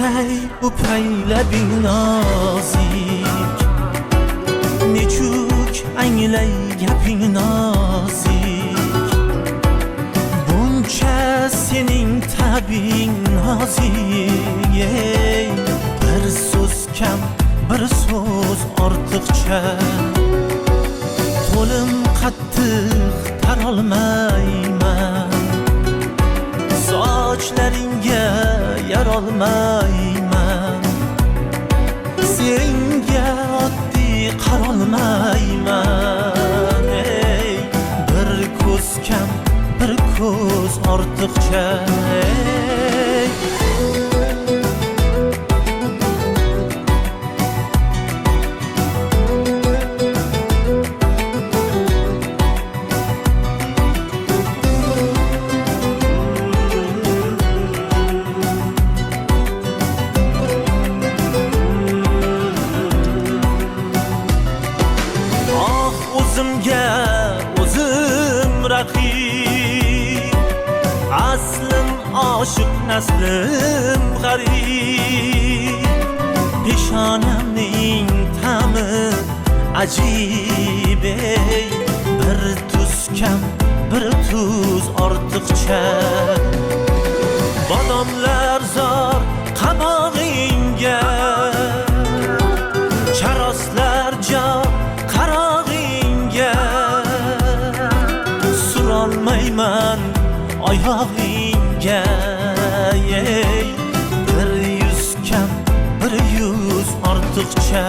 Handay upaylabing nozik, nechuk anglay gaping nozik, buncha sening tabing nozik. Bir so'z kam, bir so'z ortiqcha, qo'lim qattiq tarolmayman, sochlaringga yarolmayman, senga oddiy qarolmayman. Bir ko'z kam, bir ko'z ortiqcha. O'zimga o'zim raqib, aslim oshiq, naslim g'arib. Peshonamning ta'mi ajib, bir tuz kam, bir tuz ortiqcha. Bodomlar zor qabog'ingga, charoslar joy surolmayman oyog'ingga. Bir yuz kam, bir yuz ortiqcha.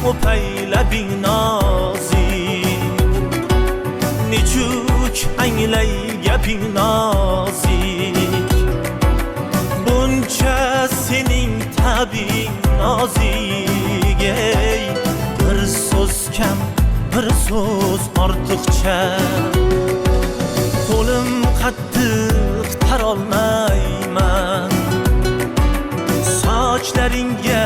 Upaylabing nozik, nechuk anglay gaping nozik, buncha sening tabing nozik. Bir so'z kam, bir so'z ortiqcha, qo'lim qattiq tarolmayman, sochlaringga